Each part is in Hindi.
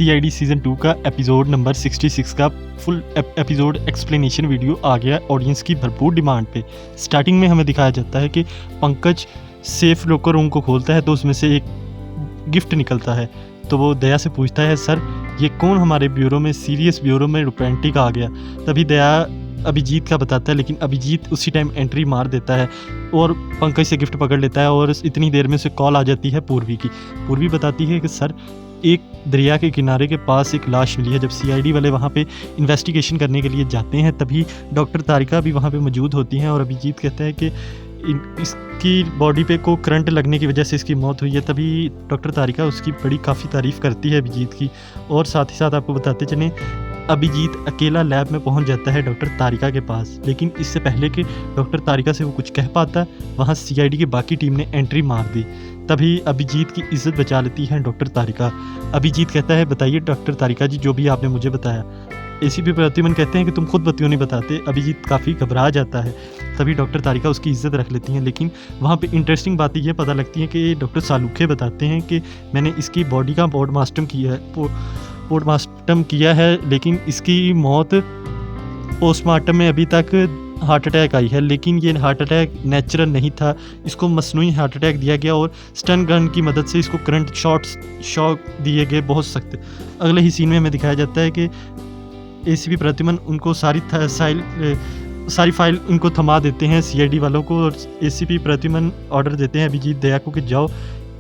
सीआईडी सीज़न 2 का एपिसोड नंबर 66 का फुल एपिसोड एक्सप्लेनेशन वीडियो आ गया ऑडियंस की भरपूर डिमांड पे। स्टार्टिंग में हमें दिखाया जाता है कि पंकज सेफ लॉकर रूम को खोलता है तो उसमें से एक गिफ्ट निकलता है। तो वो दया से पूछता है, सर ये कौन हमारे ब्यूरो में, सीरियस ब्यूरो में रोमांटिक आ गया। तभी दया अभिजीत का बताता है, लेकिन अभिजीत उसी टाइम एंट्री मार देता है और पंकज से गिफ्ट पकड़ लेता है। और इतनी देर में से कॉल आ जाती है पूर्वी की। पूर्वी बताती है कि सर एक दरिया के किनारे के पास एक लाश मिली है। जब सीआईडी वाले वहाँ पे इन्वेस्टिगेशन करने के लिए जाते हैं तभी डॉक्टर तारिका भी वहाँ पे मौजूद होती हैं और अभिजीत कहता है कि इसकी बॉडी पे को करंट लगने की वजह से इसकी मौत हुई है। तभी डॉक्टर तारिका उसकी बड़ी काफ़ी तारीफ़ करती है अभिजीत की। और साथ ही साथ आपको बताते चलें, अभिजीत अकेला लैब में पहुंच जाता है डॉक्टर तारिका के पास, लेकिन इससे पहले कि डॉक्टर तारिका से वो कुछ कह पाता, वहाँ सीआईडी की बाकी टीम ने एंट्री मार दी। तभी अभिजीत की इज्जत बचा लेती है डॉक्टर तारिका। अभिजीत कहता है, बताइए डॉक्टर तारिका जी जो भी आपने मुझे बताया। एसीपी प्रद्युमन कहते हैं कि तुम खुद क्यों नहीं बताते। अभिजीत काफ़ी घबरा जाता है। तभी डॉक्टर तारिका उसकी इज्जत रख लेती हैं। लेकिन वहाँ पे इंटरेस्टिंग बात ये पता लगती है कि डॉक्टर सालुखे बताते हैं कि मैंने इसकी बॉडी का पोस्टमार्टम किया है, लेकिन इसकी मौत पोस्टमार्टम में अभी तक हार्ट अटैक आई है, लेकिन ये हार्ट अटैक नेचुरल नहीं था, इसको मसनूई हार्ट अटैक दिया गया और स्टन गन की मदद से इसको करंट शॉक दिए गए बहुत सख्त। अगले ही सीन में हमें दिखाया जाता है कि एसीपी प्रद्युमन उनको सारी फाइल इनको थमा देते हैं सीआईडी वालों को। और एसीपी प्रद्युमन ऑर्डर देते हैं अभिजीत दया को कि जाओ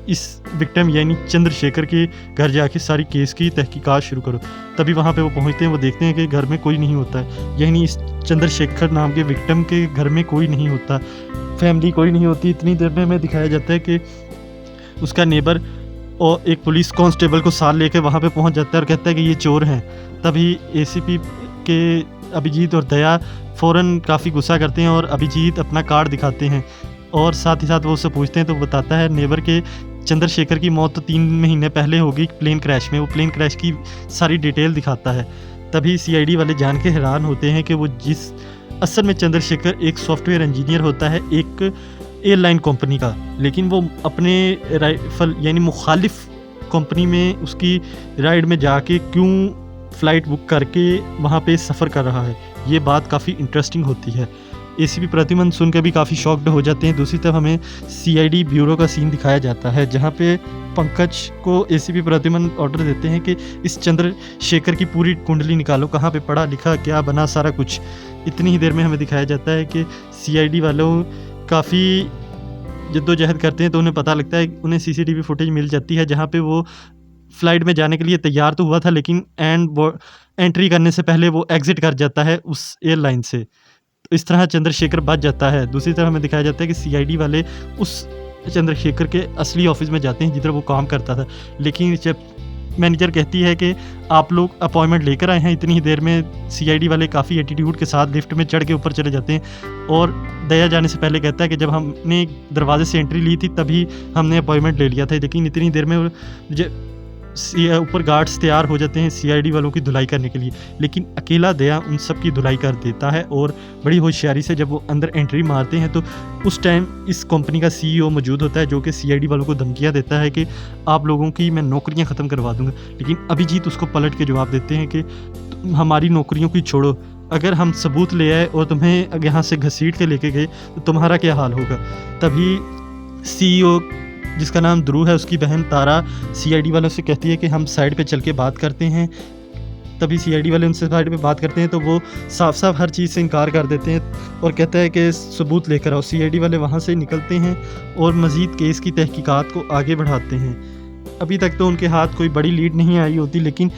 इस विक्टिम यानी चंद्रशेखर के घर जाके सारी केस की तहकीकात शुरू करो। तभी वहाँ पे वो पहुँचते हैं, वो देखते हैं कि घर में कोई नहीं होता है, यानी इस चंद्रशेखर नाम के विक्टिम के घर में कोई नहीं होता, फैमिली कोई नहीं होती। इतनी देर में हमें दिखाया जाता है कि उसका नेबर और एक पुलिस कांस्टेबल को साथ लेकर वहाँ पे पहुँच जाता है और कहता है कि ये चोर हैं। तभी एसीपी के अभिजीत और दया फ़ौरन काफ़ी गुस्सा करते हैं और अभिजीत अपना कार्ड दिखाते हैं और साथ ही साथ वो उससे पूछते हैं तो बताता है नेबर के चंद्रशेखर की मौत तो 3 महीने पहले हो गई प्लेन क्रैश में। वो प्लेन क्रैश की सारी डिटेल दिखाता है। तभी सीआईडी वाले जान के हैरान होते हैं कि वो असल में चंद्रशेखर एक सॉफ्टवेयर इंजीनियर होता है एक एयरलाइन कंपनी का, लेकिन वो अपने राइफल यानी मुखालिफ कंपनी में उसकी राइड में जाके क्यों फ़्लाइट बुक करके वहाँ पे सफ़र कर रहा है। ये बात काफ़ी इंटरेस्टिंग होती है। एसीपी प्रद्युमन सुनकर भी काफ़ी शॉक्ड हो जाते हैं। दूसरी तरफ हमें सीआईडी ब्यूरो का सीन दिखाया जाता है जहाँ पे पंकज को एसीपी प्रद्युमन ऑर्डर देते हैं कि इस चंद्रशेखर की पूरी कुंडली निकालो, कहाँ पे पढ़ा लिखा क्या बना सारा कुछ। इतनी ही देर में हमें दिखाया जाता है कि सीआईडी वालों काफ़ी जद्दोजहद करते हैं तो उन्हें पता लगता है, उन्हें सीसीटीवी फुटेज मिल जाती है जहाँ पे वो फ़्लाइट में जाने के लिए तैयार तो हुआ था, लेकिन एंट्री करने से पहले वो एग्ज़िट कर जाता है उस एयरलाइन से। तो इस तरह चंद्रशेखर बच जाता है। दूसरी तरफ हमें दिखाया जाता है कि सीआईडी वाले उस चंद्रशेखर के असली ऑफिस में जाते हैं जिधर वो काम करता था, लेकिन जब मैनेजर कहती है कि आप लोग अपॉइंटमेंट लेकर आए हैं, इतनी ही देर में सीआईडी वाले काफ़ी एटीट्यूड के साथ लिफ्ट में चढ़ के ऊपर चले जाते हैं। और दया जाने से पहले कहता है कि जब हमने दरवाजे से एंट्री ली थी तभी हमने अपॉइंटमेंट ले लिया था, लेकिन इतनी देर में ऊपर गार्ड्स तैयार हो जाते हैं सीआईडी वालों की धुलाई करने के लिए, लेकिन अकेला दया उन सब की धुलाई कर देता है। और बड़ी होशियारी से जब वो अंदर एंट्री मारते हैं तो उस टाइम इस कंपनी का सीईओ मौजूद होता है जो कि सीआईडी वालों को धमकियां देता है कि आप लोगों की मैं नौकरियां ख़त्म करवा दूंगा। लेकिन अभिजीत उसको पलट के जवाब देते हैं कि हमारी नौकरियों की छोड़ो, अगर हम सबूत ले आए और तुम्हें यहाँ से घसीट के लेके गए तो तुम्हारा क्या हाल होगा। तभी सीईओ जिसका नाम ध्रुव है, उसकी बहन तारा सीआईडी वालों से कहती है कि हम साइड पे चल के बात करते हैं। तभी सीआईडी वाले उनसे साइड पे बात करते हैं तो वो साफ साफ हर चीज़ से इनकार कर देते हैं और कहता है कि सबूत लेकर आओ। सीआईडी वाले वहाँ से निकलते हैं और मज़ीद केस की तहकीकात को आगे बढ़ाते हैं। अभी तक तो उनके हाथ कोई बड़ी लीड नहीं आई होती, लेकिन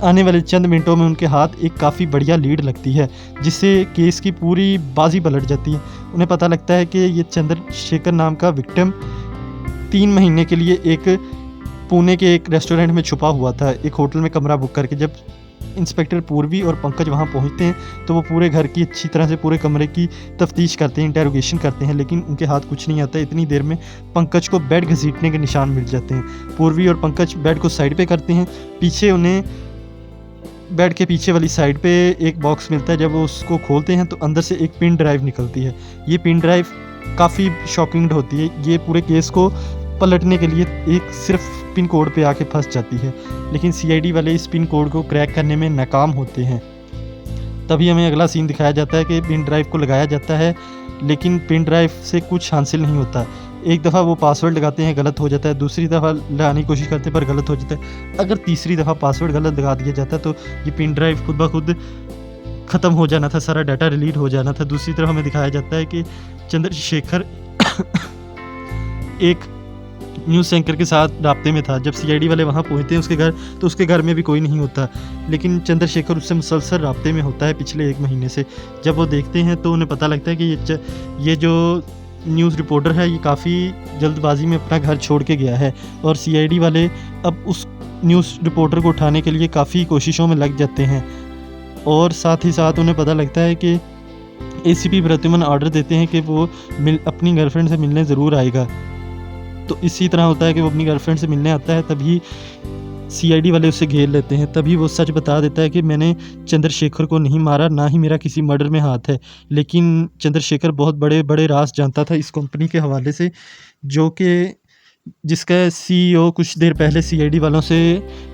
आने वाले चंद मिनटों में उनके हाथ एक काफ़ी बढ़िया लीड लगती है जिससे केस की पूरी बाजी पलट जाती है। उन्हें पता लगता है कि ये चंद्रशेखर नाम का विक्टिम 3 महीने के लिए एक पुणे के एक रेस्टोरेंट में छुपा हुआ था, एक होटल में कमरा बुक करके। जब इंस्पेक्टर पूर्वी और पंकज वहाँ पहुँचते हैं तो वो पूरे घर की अच्छी तरह से पूरे कमरे की तफ्तीश करते हैं, इंटेरोगेशन करते हैं, लेकिन उनके हाथ कुछ नहीं आता। इतनी देर में पंकज को बेड घसीटने के निशान मिल जाते हैं। पूर्वी और पंकज बेड को साइड पे करते हैं, पीछे उन्हें बेड के पीछे वाली साइड पे एक बॉक्स मिलता है। जब वो उसको खोलते हैं तो अंदर से एक पिन ड्राइव निकलती है। ये पिन ड्राइव काफ़ी शॉकिंग होती है। ये पूरे केस को पलटने के लिए एक सिर्फ पिन कोड पे आके फंस जाती है। लेकिन सीआईडी वाले इस पिन कोड को क्रैक करने में नाकाम होते हैं। तभी हमें अगला सीन दिखाया जाता है कि पिन ड्राइव को लगाया जाता है, लेकिन पिन ड्राइव से कुछ हासिल नहीं होता। एक दफ़ा वो पासवर्ड लगाते हैं, गलत हो जाता है, दूसरी दफ़ा लगाने की कोशिश करते हैं पर गलत हो जाता है। अगर तीसरी दफ़ा पासवर्ड गलत लगा दिया जाता तो ये पिन ड्राइव खुद ब खुद ख़त्म हो जाना था, सारा डाटा डिलीट हो जाना था। दूसरी तरफ हमें दिखाया जाता है कि चंद्रशेखर एक न्यूज़ एंकर के साथ राब्ते में था। जब सीआईडी वाले वहाँ पहुँचते हैं उसके घर, तो उसके घर में भी कोई नहीं होता, लेकिन चंद्रशेखर उससे मुसलसल राब्ते में होता है पिछले 1 महीने से। जब वो देखते हैं तो उन्हें पता लगता है कि ये जो न्यूज़ रिपोर्टर है ये काफ़ी जल्दबाजी में अपना घर छोड़ के गया है, और सीआईडी वाले अब उस न्यूज़ रिपोर्टर को उठाने के लिए काफ़ी कोशिशों में लग जाते हैं। और साथ ही साथ उन्हें पता लगता है कि एसीपी प्रद्युमन ऑर्डर देते हैं कि वो अपनी गर्लफ्रेंड से मिलने ज़रूर आएगा। तो इसी तरह होता है कि वो अपनी गर्लफ्रेंड से मिलने आता है, तभी सीआईडी वाले उसे घेर लेते हैं। तभी वो सच बता देता है कि मैंने चंद्रशेखर को नहीं मारा, ना ही मेरा किसी मर्डर में हाथ है। लेकिन चंद्रशेखर बहुत बड़े बड़े राज जानता था इस कंपनी के हवाले से, जो कि जिसका सीईओ कुछ देर पहले सीआईडी वालों से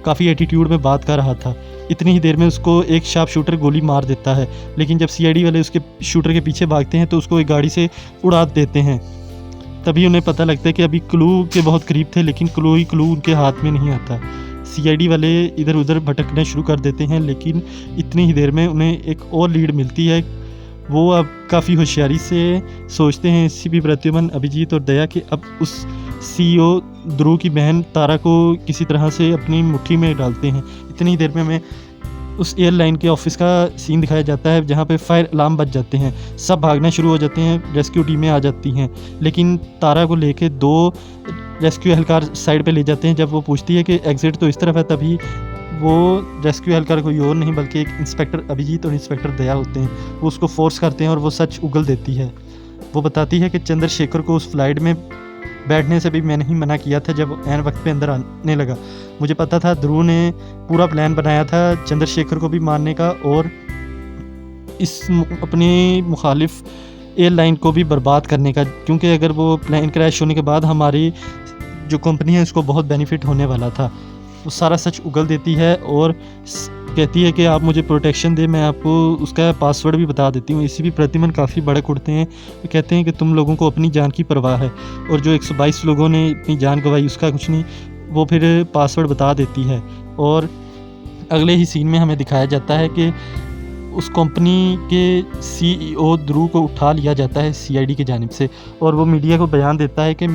काफ़ी एटीट्यूड में बात कर रहा था। इतनी ही देर में उसको एक शार्प शूटर गोली मार देता है, लेकिन जब सीआईडी वाले उसके शूटर के पीछे भागते हैं तो उसको एक गाड़ी से उड़ा देते हैं। तभी उन्हें पता लगता है कि अभी क्लू के बहुत करीब थे, लेकिन क्लू उनके हाथ में नहीं आता। सीआईडी वाले इधर उधर भटकना शुरू कर देते हैं, लेकिन इतनी ही देर में उन्हें एक और लीड मिलती है। वो अब काफ़ी होशियारी से सोचते हैं एसीपी प्रद्युमन, अभिजीत और दया कि अब उस सीईओ ध्रुव की बहन तारा को किसी तरह से अपनी मुट्ठी में डालते हैं। इतनी ही देर में हमें उस एयरलाइन के ऑफिस का सीन दिखाया जाता है जहाँ पे फायर अलार्म बज जाते हैं, सब भागना शुरू हो जाते हैं, रेस्क्यू टीमें आ जाती हैं। लेकिन तारा को लेके 2 रेस्क्यू एहलकार साइड पे ले जाते हैं। जब वो पूछती है कि एग्ज़िट तो इस तरफ है, तभी वो रेस्क्यू एहलकार कोई और नहीं बल्कि एक इंस्पेक्टर अभिजीत और इंस्पेक्टर दया होते हैं। वो उसको फोर्स करते हैं और वो सच उगल देती है। वो बताती है कि चंद्रशेखर को उस फ्लाइट में बैठने से भी मैंने ही मना किया था जब ऐन वक्त पे अंदर आने लगा। मुझे पता था ध्रुव ने पूरा प्लान बनाया था चंद्रशेखर को भी मारने का और इस अपने मुखालिफ एयरलाइन को भी बर्बाद करने का, क्योंकि अगर वो प्लेन क्रैश होने के बाद हमारी जो कंपनी है उसको बहुत बेनिफिट होने वाला था। वो सारा सच उगल देती है और कहती है कि आप मुझे प्रोटेक्शन दे, मैं आपको उसका पासवर्ड भी बता देती हूँ। इसी भी प्रद्युमन काफ़ी भड़क उठते हैं। वो कहते हैं कि तुम लोगों को अपनी जान की परवाह है, और जो 122 लोगों ने अपनी जान गंवाई उसका कुछ नहीं। वो फिर पासवर्ड बता देती है, और अगले ही सीन में हमें दिखाया जाता है कि उस कंपनी के सीईओ ध्रुव को उठा लिया जाता है सीआईडी की जानिब से, और वो मीडिया को बयान देता है कि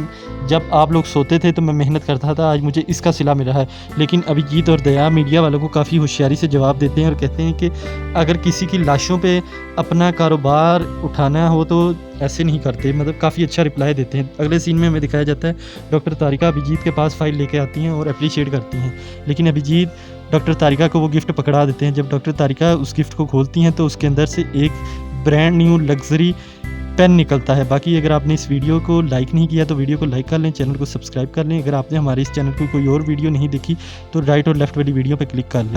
जब आप लोग सोते थे तो मैं मेहनत करता था, आज मुझे इसका सिला मिला है। लेकिन अभिजीत और दया मीडिया वालों को काफ़ी होशियारी से जवाब देते हैं और कहते हैं कि अगर किसी की लाशों पे अपना कारोबार उठाना हो तो ऐसे नहीं करते। मतलब काफ़ी अच्छा रिप्लाई देते हैं। अगले सीन में हमें दिखाया जाता है डॉक्टर तारिका अभिजीत के पास फाइल लेके आती हैं और अप्रिशिएट करती हैं, लेकिन अभिजीत डॉक्टर तारिका को वो गिफ्ट पकड़ा देते हैं। जब डॉक्टर तारिका उस गिफ्ट को खोलती हैं तो उसके अंदर से एक ब्रांड न्यू लग्जरी पेन निकलता है। बाकी अगर आपने इस वीडियो को लाइक नहीं किया तो वीडियो को लाइक कर लें, चैनल को सब्सक्राइब कर लें। अगर आपने हमारे इस चैनल को कोई और वीडियो नहीं देखी तो राइट और लेफ्ट वाली वीडियो पर क्लिक कर लें।